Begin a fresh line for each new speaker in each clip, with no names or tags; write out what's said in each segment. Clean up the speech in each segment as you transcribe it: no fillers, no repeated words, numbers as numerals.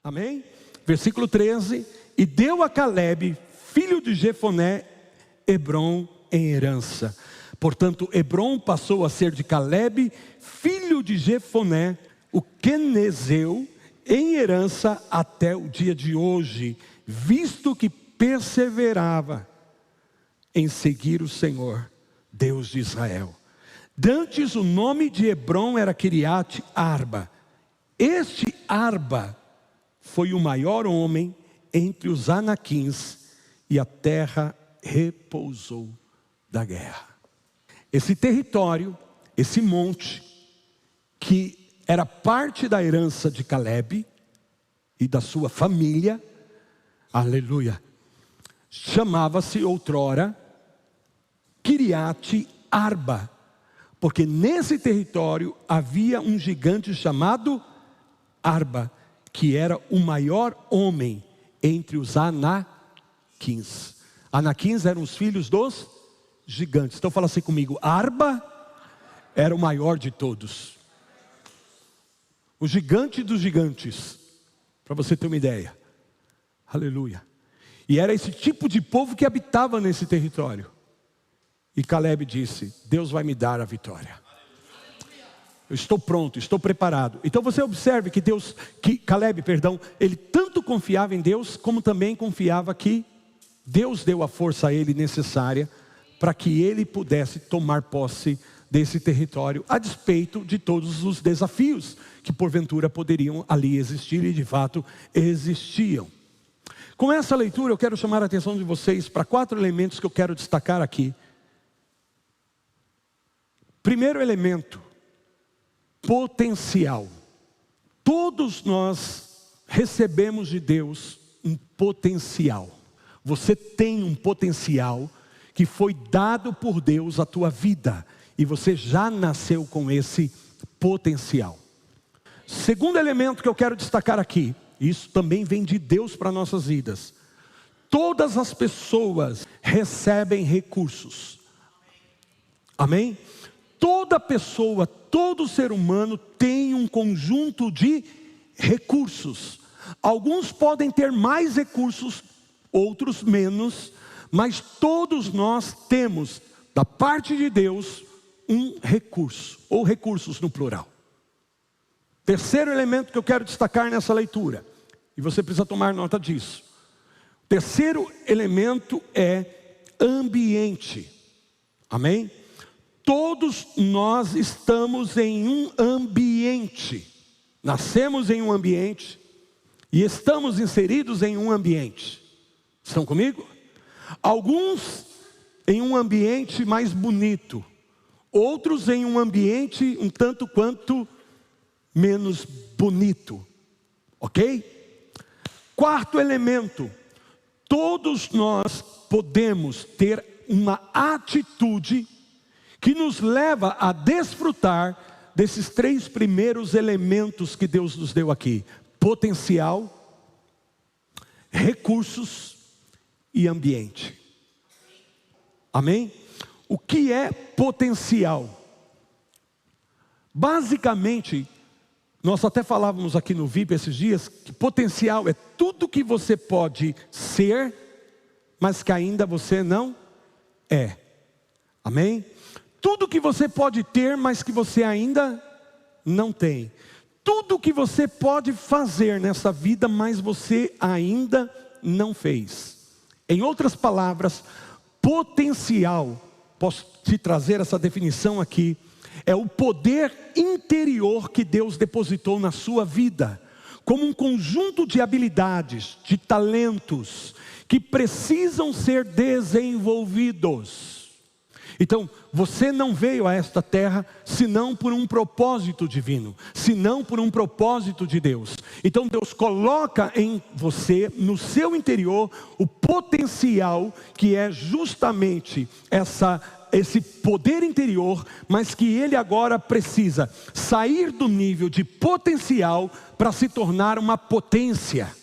Amém? Versículo 13: e deu a Calebe, filho de Jefoné, Hebrom em herança. Portanto, Hebrom passou a ser de Calebe, filho de Jefoné, o quenezeu, em herança até o dia de hoje, visto que perseverava em seguir o Senhor, Deus de Israel. Dantes o nome de Hebrom era Kiriat Arba. Este Arba foi o maior homem entre os anaquins, e a terra repousou da guerra. Esse território, esse monte, que era parte da herança de Calebe e da sua família, aleluia, chamava-se outrora Kiriat Arba, porque nesse território havia um gigante chamado Arba, que era o maior homem entre os anaquins. Anaquins eram os filhos dos gigantes. Então fala assim comigo: Arba era o maior de todos, o gigante dos gigantes, para você ter uma ideia. Aleluia. E era esse tipo de povo que habitava nesse território. E Calebe disse: Deus vai me dar a vitória. Eu estou pronto, estou preparado. Então você observe que Calebe, ele tanto confiava em Deus, como também confiava que Deus deu a força a ele necessária para que ele pudesse tomar posse desse território, a despeito de todos os desafios que porventura poderiam ali existir, e de fato existiam. Com essa leitura eu quero chamar a atenção de vocês para 4 elementos que eu quero destacar aqui. Primeiro elemento: potencial. Todos nós recebemos de Deus um potencial. Você tem um potencial que foi dado por Deus à tua vida, e você já nasceu com esse potencial. Segundo elemento que eu quero destacar aqui, isso também vem de Deus para nossas vidas: todas as pessoas recebem recursos. Amém? Toda pessoa, todo ser humano tem um conjunto de recursos. Alguns podem ter mais recursos, outros menos, mas todos nós temos, da parte de Deus, um recurso, ou recursos no plural. Terceiro elemento que eu quero destacar nessa leitura, e você precisa tomar nota disso. Terceiro elemento é ambiente. Amém? Todos nós estamos em um ambiente. Nascemos em um ambiente e estamos inseridos em um ambiente. Estão comigo? Alguns em um ambiente mais bonito, outros em um ambiente um tanto quanto menos bonito. Ok? Quarto elemento: todos nós podemos ter uma atitude que nos leva a desfrutar desses 3 primeiros elementos que Deus nos deu aqui: potencial, recursos e ambiente. Amém? O que é potencial? Basicamente, nós até falávamos aqui no VIP esses dias, que potencial é tudo que você pode ser, mas que ainda você não é. Amém? Tudo que você pode ter, mas que você ainda não tem. Tudo que você pode fazer nessa vida, mas você ainda não fez. Em outras palavras, potencial, posso te trazer essa definição aqui, é o poder interior que Deus depositou na sua vida, como um conjunto de habilidades, de talentos, que precisam ser desenvolvidos. Então, você não veio a esta terra senão por um propósito divino, senão por um propósito de Deus. Então Deus coloca em você, no seu interior, o potencial, que é justamente esse poder interior, mas que ele agora precisa sair do nível de potencial para se tornar uma potência.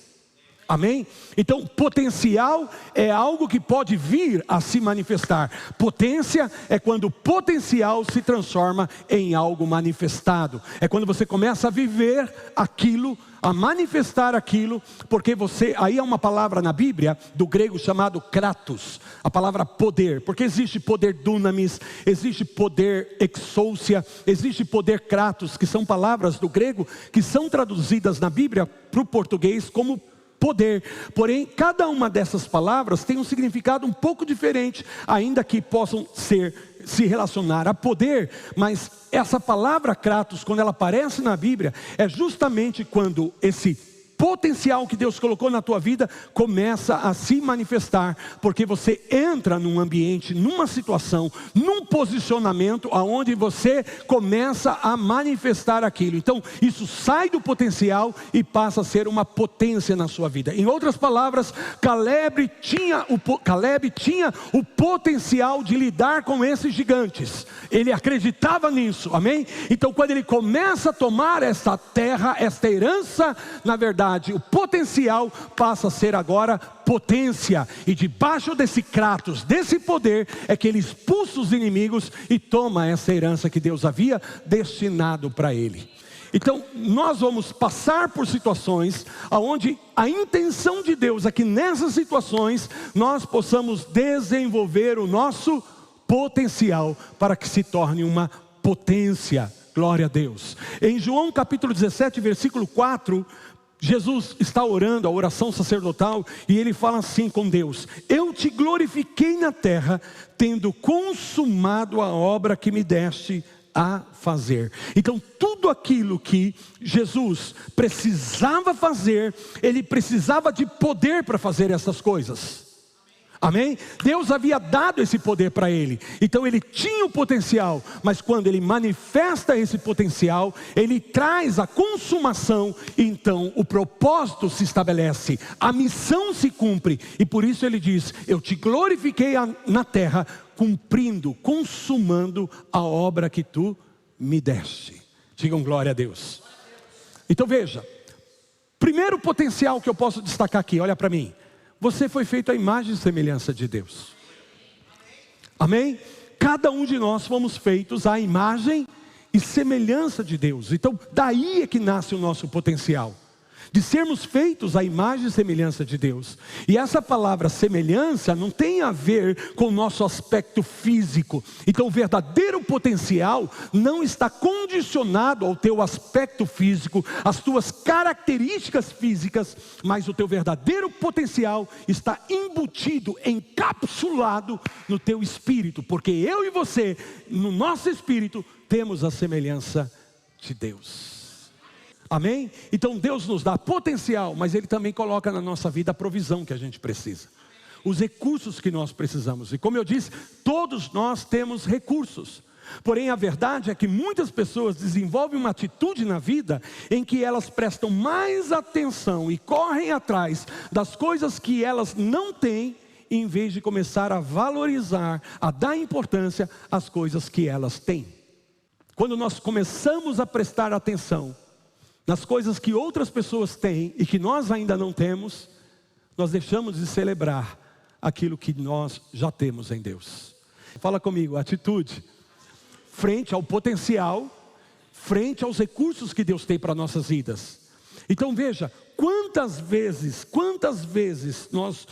Amém? Então, potencial é algo que pode vir a se manifestar. Potência é quando o potencial se transforma em algo manifestado. É quando você começa a viver aquilo, a manifestar aquilo, porque você, aí é uma palavra na Bíblia, do grego chamado kratos, a palavra poder, porque existe poder dunamis, existe poder exousia, existe poder kratos, que são palavras do grego, que são traduzidas na Bíblia para o português como poder. Porém, cada uma dessas palavras tem um significado um pouco diferente, ainda que possam se relacionar a poder, mas essa palavra kratos, quando ela aparece na Bíblia, é justamente quando esse potencial que Deus colocou na tua vida começa a se manifestar, porque você entra num ambiente, numa situação, num posicionamento aonde você começa a manifestar aquilo. Então isso sai do potencial e passa a ser uma potência na sua vida. Em outras palavras, Caleb tinha o potencial de lidar com esses gigantes. Ele acreditava nisso, amém? Então quando ele começa a tomar essa terra, esta herança, na verdade o potencial passa a ser agora potência, e debaixo desse kratos, desse poder, é que ele expulsa os inimigos e toma essa herança que Deus havia destinado para ele. Então nós vamos passar por situações onde a intenção de Deus é que nessas situações nós possamos desenvolver o nosso potencial para que se torne uma potência. Glória a Deus. Em João capítulo 17, versículo 4, Jesus está orando a oração sacerdotal e ele fala assim com Deus: eu te glorifiquei na terra, tendo consumado a obra que me deste a fazer. Então tudo aquilo que Jesus precisava fazer, ele precisava de poder para fazer essas coisas. Amém? Deus havia dado esse poder para ele, então ele tinha o potencial, mas quando ele manifesta esse potencial, ele traz a consumação, então o propósito se estabelece, a missão se cumpre, e por isso ele diz: eu te glorifiquei na terra, cumprindo, consumando a obra que tu me deste. Digam glória a Deus. Então veja, primeiro potencial que eu posso destacar aqui, olha para mim. Você foi feito à imagem e semelhança de Deus. Amém? Cada um de nós fomos feitos à imagem e semelhança de Deus. Então daí é que nasce o nosso potencial, de sermos feitos à imagem e semelhança de Deus. E essa palavra semelhança não tem a ver com o nosso aspecto físico. Então o verdadeiro potencial não está condicionado ao teu aspecto físico, às tuas características físicas, mas o teu verdadeiro potencial está embutido, encapsulado no teu espírito, porque eu e você, no nosso espírito, temos a semelhança de Deus. Amém? Então Deus nos dá potencial, mas Ele também coloca na nossa vida a provisão que a gente precisa, os recursos que nós precisamos. E como eu disse, todos nós temos recursos. Porém a verdade é que muitas pessoas desenvolvem uma atitude na vida em que elas prestam mais atenção e correm atrás das coisas que elas não têm, em vez de começar a valorizar, a dar importância às coisas que elas têm. Quando nós começamos a prestar atenção nas coisas que outras pessoas têm e que nós ainda não temos, nós deixamos de celebrar aquilo que nós já temos em Deus. Fala comigo, atitude frente ao potencial, frente aos recursos que Deus tem para nossas vidas. Então veja, quantas vezes nós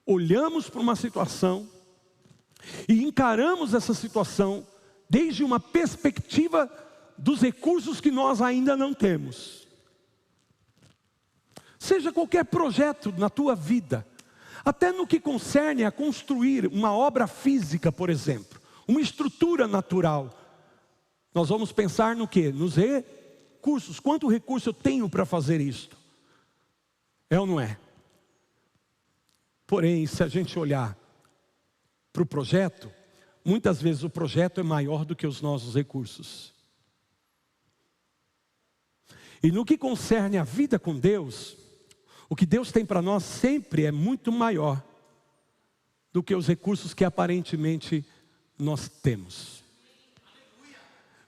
olhamos para uma situação e encaramos essa situação desde uma perspectiva dos recursos que nós ainda não temos. Seja qualquer projeto na tua vida, até no que concerne a construir uma obra física, por exemplo, uma estrutura natural, nós vamos pensar no quê? Nos recursos. Quanto recurso eu tenho para fazer isto? É ou não é? Porém, se a gente olhar para o projeto, muitas vezes o projeto é maior do que os nossos recursos. E no que concerne a vida com Deus, o que Deus tem para nós sempre é muito maior do que os recursos que aparentemente nós temos.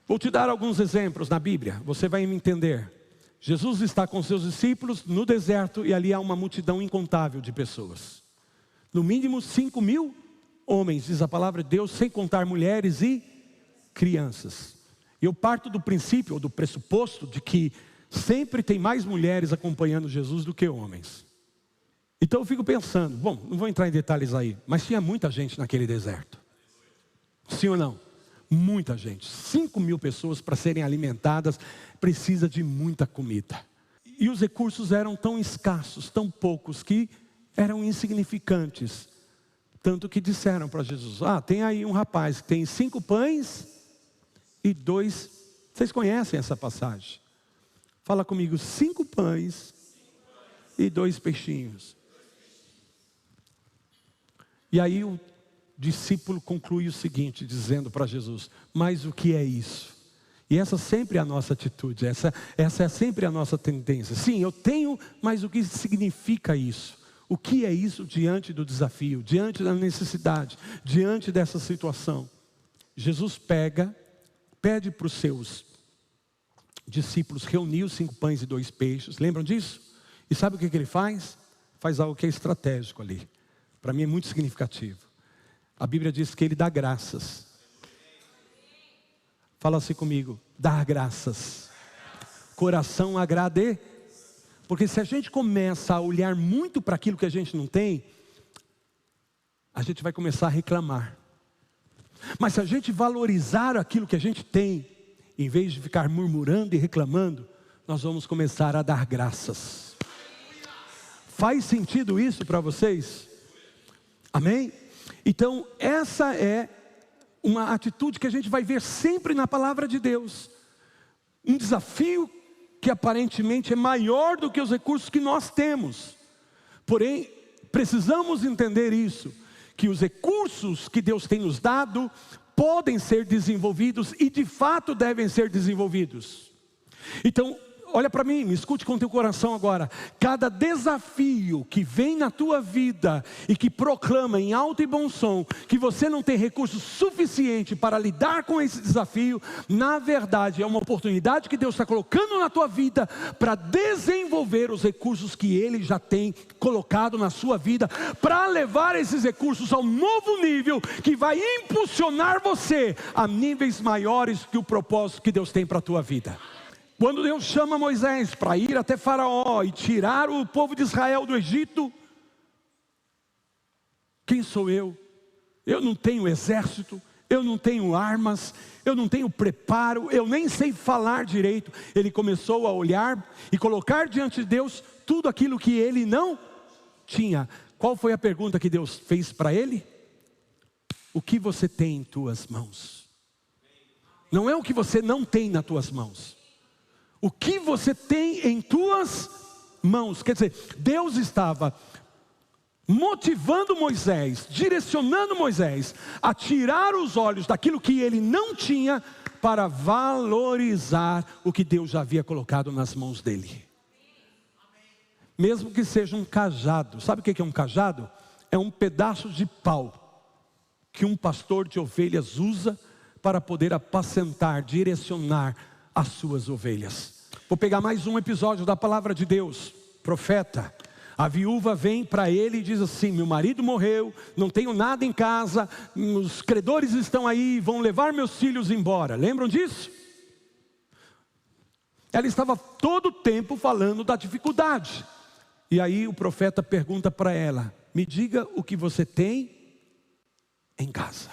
Vou te dar alguns exemplos na Bíblia, você vai me entender. Jesus está com seus discípulos no deserto e ali há uma multidão incontável de pessoas. No mínimo 5.000 homens, diz a palavra de Deus, sem contar mulheres e crianças. Eu parto do princípio, ou do pressuposto, de que sempre tem mais mulheres acompanhando Jesus do que homens. Então eu fico pensando, bom, não vou entrar em detalhes aí, mas tinha muita gente naquele deserto. Sim ou não? Muita gente. 5.000 pessoas para serem alimentadas, precisa de muita comida. E os recursos eram tão escassos, tão poucos, que eram insignificantes. Tanto que disseram para Jesus, tem aí um rapaz que tem 5 pães e 2, vocês conhecem essa passagem? Fala comigo, 5 pães e 2 peixinhos. E aí o discípulo conclui o seguinte, dizendo para Jesus, mas o que é isso? E essa sempre é a nossa atitude, essa é sempre a nossa tendência. Sim, eu tenho, mas o que significa isso? O que é isso diante do desafio, diante da necessidade, diante dessa situação? Jesus pede para os seus discípulos reunir os 5 pães e 2 peixes, lembram disso? E sabe o que ele faz? Faz algo que é estratégico ali, para mim é muito significativo. A Bíblia diz que ele dá graças. Fala assim comigo, dar graças. Coração agrade. Porque se a gente começa a olhar muito para aquilo que a gente não tem, a gente vai começar a reclamar. Mas se a gente valorizar aquilo que a gente tem, em vez de ficar murmurando e reclamando, nós vamos começar a dar graças. Faz sentido isso para vocês? Amém? Então essa é uma atitude que a gente vai ver sempre na palavra de Deus. Um desafio que aparentemente é maior do que os recursos que nós temos. Porém, precisamos entender isso, que os recursos que Deus tem nos dado podem ser desenvolvidos e de fato devem ser desenvolvidos. Então, olha para mim, me escute com teu coração agora. Cada desafio que vem na tua vida e que proclama em alto e bom som que você não tem recursos suficiente para lidar com esse desafio, na verdade é uma oportunidade que Deus está colocando na tua vida para desenvolver os recursos que Ele já tem colocado na sua vida, para levar esses recursos a um novo nível que vai impulsionar você a níveis maiores que o propósito que Deus tem para a tua vida. Quando Deus chama Moisés para ir até Faraó e tirar o povo de Israel do Egito, quem sou eu? Eu não tenho exército, eu não tenho armas, eu não tenho preparo, eu nem sei falar direito. Ele começou a olhar e colocar diante de Deus tudo aquilo que ele não tinha. Qual foi a pergunta que Deus fez para ele? O que você tem em tuas mãos? Não é o que você não tem nas tuas mãos. O que você tem em tuas mãos? Quer dizer, Deus estava motivando Moisés, direcionando Moisés a tirar os olhos daquilo que ele não tinha para valorizar o que Deus já havia colocado nas mãos dele. Mesmo que seja um cajado. Sabe o que é um cajado? É um pedaço de pau que um pastor de ovelhas usa para poder apacentar, direcionar as suas ovelhas. Vou pegar mais um episódio da palavra de Deus. Profeta, a viúva vem para ele e diz assim: meu marido morreu, não tenho nada em casa, os credores estão aí, vão levar meus filhos embora. Lembram disso? Ela estava todo o tempo falando da dificuldade. E aí o profeta pergunta para ela: me diga o que você tem em casa.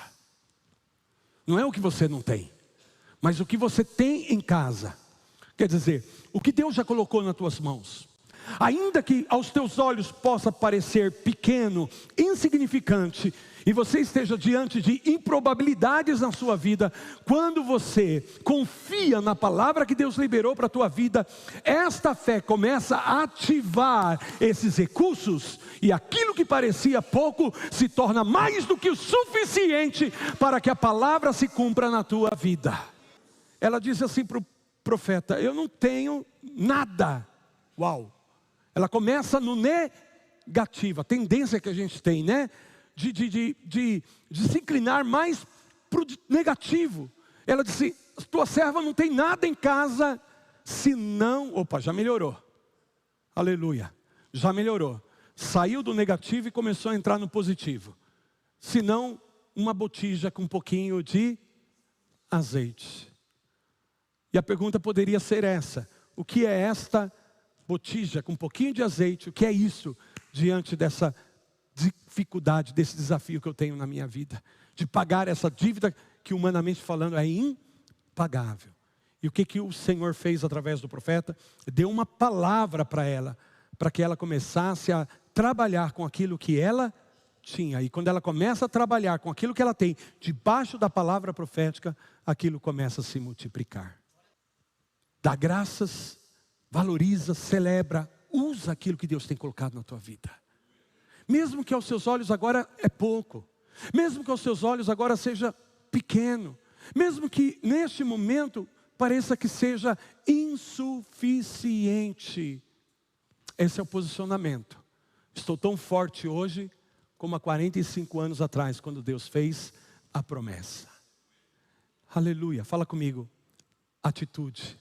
Não é o que você não tem, mas o que você tem em casa. Quer dizer, o que Deus já colocou nas tuas mãos. Ainda que aos teus olhos possa parecer pequeno, insignificante, e você esteja diante de improbabilidades na sua vida, quando você confia na palavra que Deus liberou para a tua vida, esta fé começa a ativar esses recursos, e aquilo que parecia pouco se torna mais do que o suficiente para que a palavra se cumpra na tua vida. Ela disse assim para o profeta: eu não tenho nada. Uau! Ela começa no negativo, a tendência que a gente tem, né? De se inclinar mais para o negativo. Ela disse: tua serva não tem nada em casa, Se não, opa, já melhorou. Aleluia, já melhorou. Saiu do negativo e começou a entrar no positivo. Se não, uma botija com um pouquinho de azeite. E a pergunta poderia ser essa: o que é esta botija com um pouquinho de azeite? O que é isso diante dessa dificuldade, desse desafio que eu tenho na minha vida? De pagar essa dívida que, humanamente falando, é impagável. E o que o Senhor fez através do profeta? Deu uma palavra para ela, para que ela começasse a trabalhar com aquilo que ela tinha. E quando ela começa a trabalhar com aquilo que ela tem, debaixo da palavra profética, aquilo começa a se multiplicar. Dá graças, valoriza, celebra, usa aquilo que Deus tem colocado na tua vida. Mesmo que aos seus olhos agora é pouco, mesmo que aos seus olhos agora seja pequeno, mesmo que neste momento pareça que seja insuficiente. Esse é o posicionamento. Estou tão forte hoje como há 45 anos atrás, quando Deus fez a promessa. Aleluia, fala comigo. Atitude.